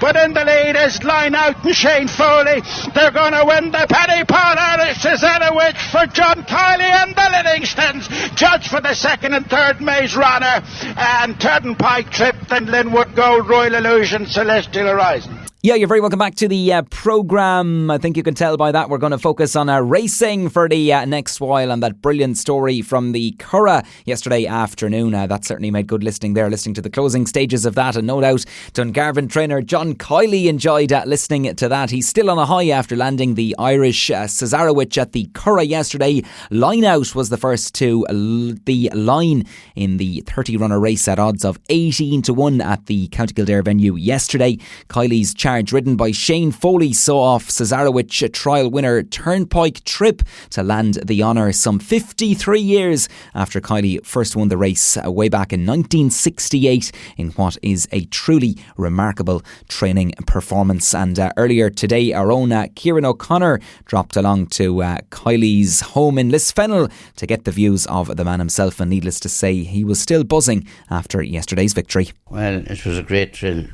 but in the lead is Line Out and Shane Foley. They're going to win the Paddy Paul Irish Cesarewitch for John KIELY and the Livingstons. Judge for the second and third Maze Runner and Turnpike Trip, then Linwood Gold, Royal Illusion, Celestial Horizon. Yeah, you're very welcome back to the programme. I think you can tell by that we're going to focus on racing for the next while, and that brilliant story from the Curragh yesterday afternoon. That certainly made good listening there, listening to the closing stages of that, and no doubt Dungarvan trainer John KIELY enjoyed listening to that. He's still on a high after landing the Irish Cesarewitch at the Curragh yesterday. Line Out was the first to the line in the 30-runner race at odds of 18-1 at the County Kildare venue yesterday. KIELY's charge, ridden by Shane Foley, saw off Cesarewitch trial winner Turnpike Trip to land the honour some 53 years after KIELY first won the race way back in 1968 in what is a truly remarkable training performance. And earlier today, our own Kieran O'Connor dropped along to KIELY's home in Lisfennel to get the views of the man himself, and needless to say, he was still buzzing after yesterday's victory. Well, it was a great thrill,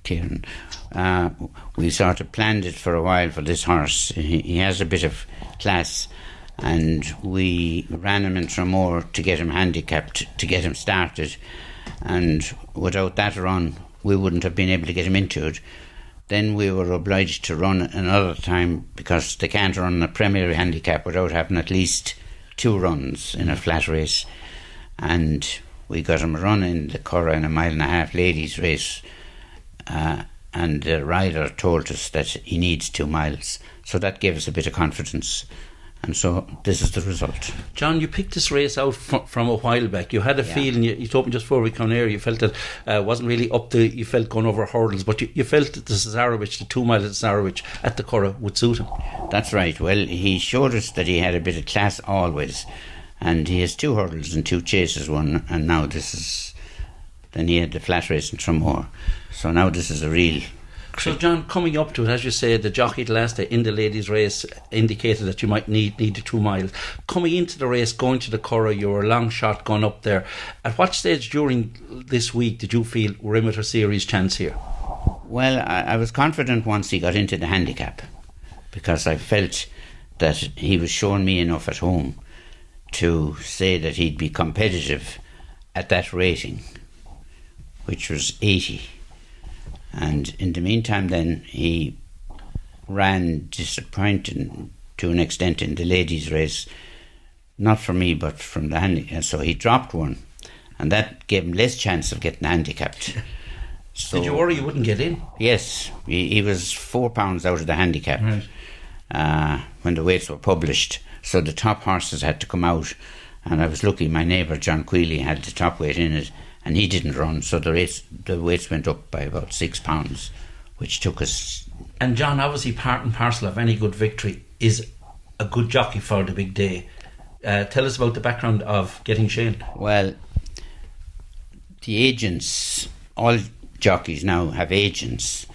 Kieran. We sort of planned it for a while for this horse. He has a bit of class, and we ran him in Tramore to get him handicapped, to get him started, and without that run we wouldn't have been able to get him into it. Then we were obliged to run another time because they can't run a Premier handicap without having at least 2 runs in a flat race, and we got him a run in the Curragh in a 1.5 mile ladies race, and the rider told us that he needs 2 miles, so that gave us a bit of confidence, and so this is the result. John, you picked this race out from a while back. You had a feeling, you told me just before we come here, you felt that wasn't really up to, you felt going over hurdles, but you felt that the Cesarewitch, the 2 miles at Cesarewitch at the Curragh would suit him. That's right. Well, he showed us that he had a bit of class always, and he has 2 hurdles and 2 chases won, and now this is, then he had the flat race in Tramore, so now this is a real. So John, coming up to it, as you say, the jockey the last day in the ladies race indicated that you might need the 2 miles. Coming into the race, going to the Curragh, you were a long shot going up there. At what stage during this week did you feel we're in with a serious chance here? Well, I was confident once he got into the handicap, because I felt that he was showing me enough at home to say that he'd be competitive at that rating, which was 80. And in the meantime then he ran disappointing to an extent in the ladies race, not for me but from the handicap, so he dropped one, and that gave him less chance of getting handicapped. So, did you worry you wouldn't get in? Yes, he was 4 pounds out of the handicap, right, when the weights were published, so the top horses had to come out, and I was lucky my neighbour John KIELY had the top weight in it, and he didn't run, so the weights went up by about 6 pounds, which took us. And John, obviously part and parcel of any good victory is a good jockey for the big day. Tell us about the background of getting Shane. Well, the agents, all jockeys now have agents,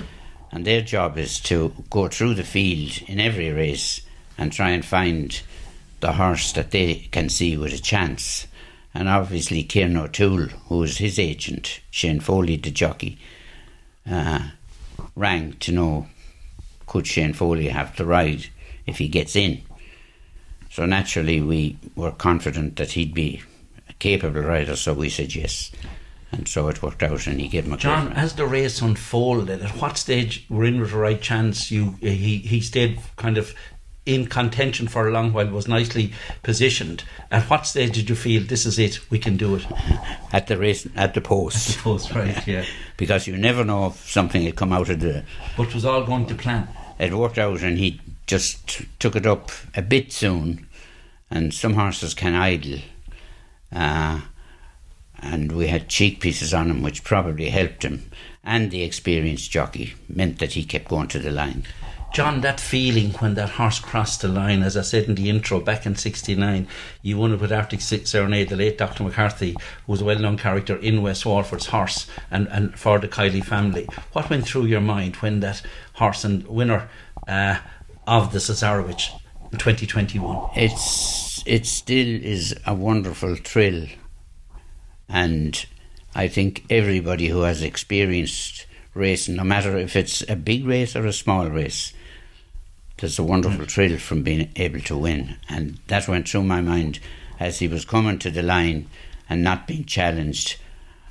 and their job is to go through the field in every race and try and find the horse that they can see with a chance. And obviously Kieran O'Toole, who was his agent, Shane Foley the jockey, rang to know could Shane Foley have the ride if he gets in. So naturally we were confident that he'd be a capable rider, so we said yes, and so it worked out, and he gave him a John, call. as the race unfolded, at what stage were in with the right chance? He stayed kind of in contention for a long while, was nicely positioned. At what stage did you feel this is it, we can do it? At the race, at the post. At the post, right, yeah. Because you never know if something will come out of the. But it was all going to plan. It worked out, and he just took it up a bit soon, and some horses can idle, and we had cheek pieces on him, which probably helped him, and the experienced jockey meant that he kept going to the line. John, that feeling when that horse crossed the line, as I said in the intro, back in 69, you won it with Arctic Serenade, the late Dr. McCarthy, who was a well-known character in West Walford's horse, and for the KIELY family. What went through your mind when that horse and winner of the Cesarewitch in 2021? It still is a wonderful thrill, and I think everybody who has experienced racing, no matter if it's a big race or a small race. There's a wonderful thrill from being able to win, and that went through my mind as he was coming to the line and not being challenged.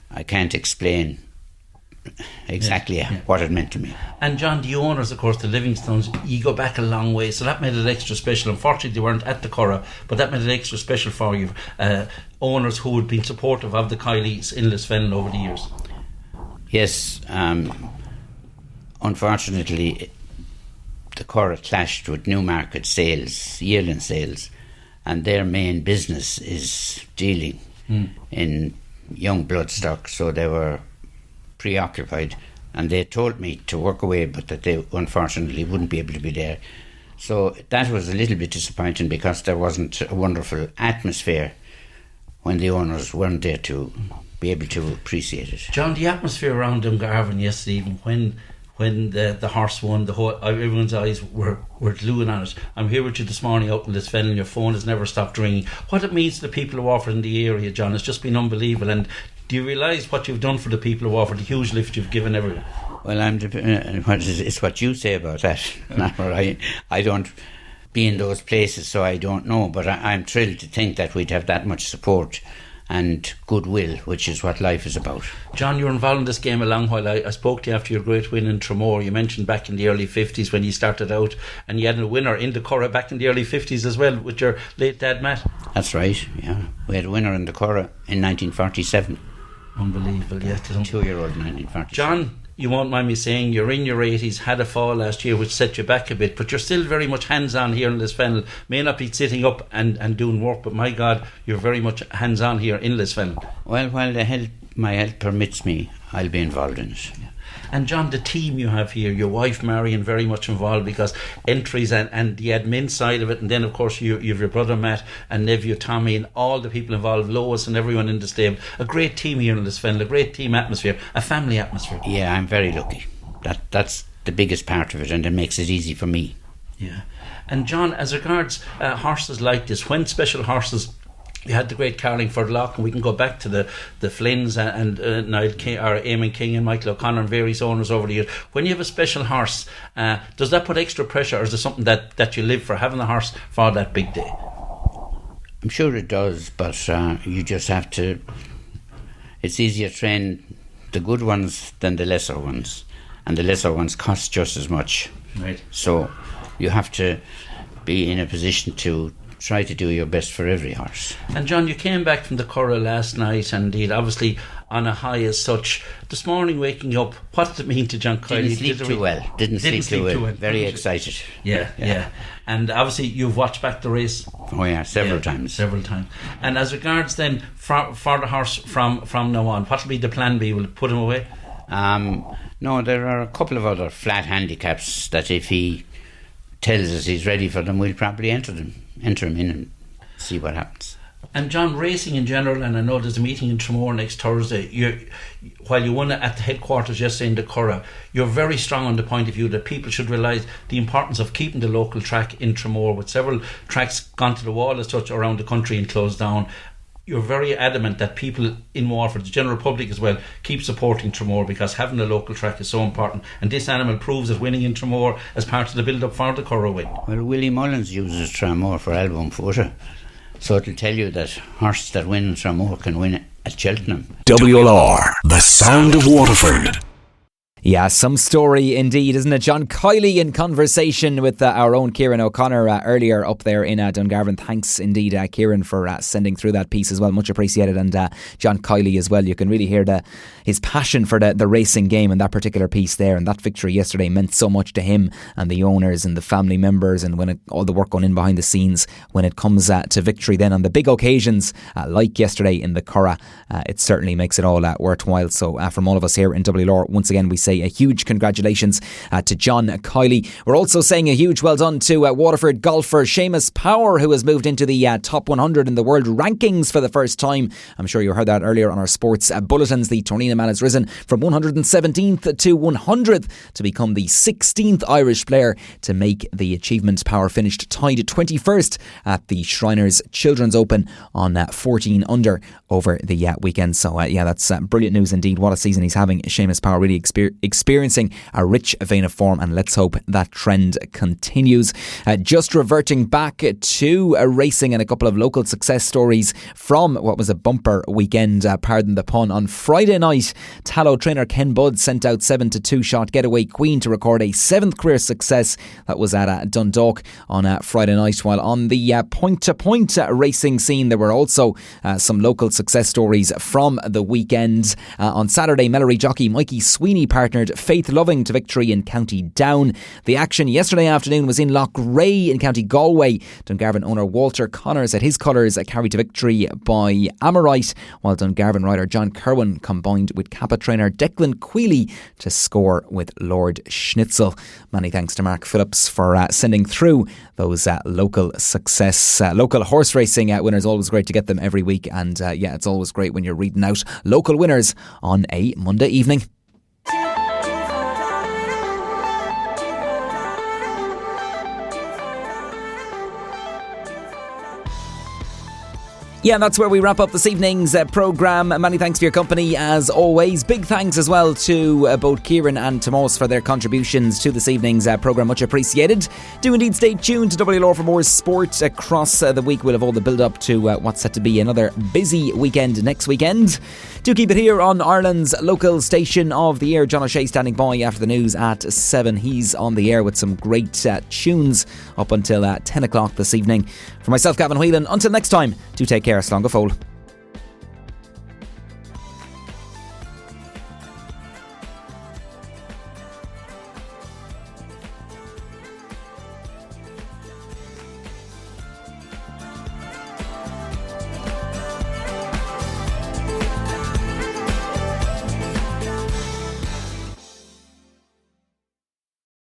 I can't explain exactly what it meant to me. And John, the owners, of course, the Livingstones, you go back a long way, so that made it extra special. Unfortunately, they weren't at the Curragh, but that made it extra special for you. Owners who had been supportive of the KIELYs in Lisfennan over the years. Yes, unfortunately, the Curragh clashed with Newmarket sales, yearling sales, and their main business is dealing in young bloodstock, so they were preoccupied, and they told me to work away, but that they unfortunately wouldn't be able to be there. So that was a little bit disappointing, because there wasn't a wonderful atmosphere when the owners weren't there to be able to appreciate it. John, the atmosphere around Dungarvan yesterday evening, when the horse won, the whole, everyone's eyes were gluing on it. I'm here with you this morning out in Lisfennan, your phone has never stopped ringing. What it means to the people of Waterford in the area, John, it's just been unbelievable. And do you realise what you've done for the people of Waterford, the huge lift you've given everyone? Well, it's what you say about that. I don't be in those places, so I don't know, but I'm thrilled to think that we'd have that much support and goodwill, which is what life is about. John, you were involved in this game a long while. I spoke to you after your great win in Tramore. You mentioned back in the early 50s when you started out, and you had a winner in the Curragh back in the early 50s as well with your late dad Matt. That's right, yeah. We had a winner in the Curragh in 1947. Unbelievable, yeah. 2-year-old in 1947. John, you won't mind me saying, you're in your 80s, had a fall last year which set you back a bit, but you're still very much hands-on here in Lisfennan. May not be sitting up and doing work, but my God, you're very much hands-on here in Lisfennan. Well, while my health permits me, I'll be involved in it. Yeah. And John, the team you have here, your wife Marion very much involved, because entries and the admin side of it, and then of course you have your brother Matt and nephew Tommy and all the people involved, Lois and everyone in the stable. A great team here in Lisfennan, a great team atmosphere, a family atmosphere. Yeah, I'm very lucky. That's the biggest part of it, and it makes it easy for me. Yeah. And John, as regards horses like this, when special horses, you had the great Carlingford Lock, and we can go back to the Flynns and Niall King, or Eamon King and Michael O'Connor and various owners over the years. When you have a special horse, does that put extra pressure, or is there something that you live for, having the horse for that big day? I'm sure it does, but you just have to. It's easier to train the good ones than the lesser ones, and the lesser ones cost just as much. Right. So you have to be in a position to try to do your best for every horse. And John, you came back from the Curragh last night, and indeed obviously on a high as such. This morning waking up, what did it mean to John KIELY? Didn't sleep too well. Very excited. Yeah. And obviously you've watched back the race. Oh yeah, several times. And as regards then for the horse from now on, what will be the plan B? Will it put him away? No, there are a couple of other flat handicaps that if he tells us he's ready for them, we'll probably enter him in and see what happens. And John, racing in general, and I know there's a meeting in Tramore next Thursday, while you won it at the headquarters yesterday in the Curragh, you're very strong on the point of view that people should realise the importance of keeping the local track in Tramore, with several tracks gone to the wall as such around the country and closed down. You're very adamant that people in Waterford, the general public as well, keep supporting Tramore, because having a local track is so important, and this animal proves that winning in Tramore as part of the build-up for the Curragh win. Well, Willie Mullins uses Tramore for album photo, so it'll tell you that horses that win in Tramore can win at Cheltenham. WLR, the sound of Waterford. Yeah, some story indeed, isn't it? John KIELY in conversation with our own Kieran O'Connor earlier up there in Dungarvan. Thanks indeed, Kieran, for sending through that piece as well. Much appreciated. And John KIELY as well. You can really hear his passion for the racing game in that particular piece there. And that victory yesterday meant so much to him and the owners and the family members, and when all the work going in behind the scenes when it comes to victory then on the big occasions like yesterday in the Curragh. It certainly makes it all worthwhile. So from all of us here in WLR, once again we say a huge congratulations to John KIELY. We're also saying a huge well done to Waterford golfer Seamus Power, who has moved into the top 100 in the world rankings for the first time. I'm sure you heard that earlier on our sports bulletins. The Tornina man has risen from 117th to 100th to become the 16th Irish player to make the achievement. Power finished tied 21st at the Shriners Children's Open on 14 under over the weekend. So that's brilliant news indeed. What a season he's having. Seamus Power really experiencing a rich vein of form, and let's hope that trend continues. Just reverting back to racing and a couple of local success stories from what was a bumper weekend, pardon the pun. On Friday night, Tallow trainer Ken Budd sent out 7-2 shot Getaway Queen to record a 7th career success. That was at Dundalk on Friday night. While on the point-to-point racing scene, there were also some local success stories from the weekend. On Saturday, Mellery jockey Mikey Sweeney partnered Faith Loving to victory in County Down. The action yesterday afternoon was in Lochray in County Galway. Dungarvan owner Walter Connors had his colours carried to victory by Amorite, while Dungarvan rider John Kerwin combined with Kappa trainer Declan KIELY to score with Lord Schnitzel. Many thanks to Mark Phillips for sending through those local success, local horse racing winners. Always great to get them every week, and it's always great when you're reading out local winners on a Monday evening. Yeah, that's where we wrap up this evening's programme. Many thanks for your company as always. Big thanks as well to both Kieran and Tomas for their contributions to this evening's programme. Much appreciated. Do indeed stay tuned to WLR for more sport across the week. We'll have all the build up to what's set to be another busy weekend next weekend. Do keep it here on Ireland's local station of the year. John O'Shea standing by after the news at 7. He's on the air with some great tunes up until 10 o'clock this evening. For myself, Gavin Whelan, until next time, do take care. Slán go fóill.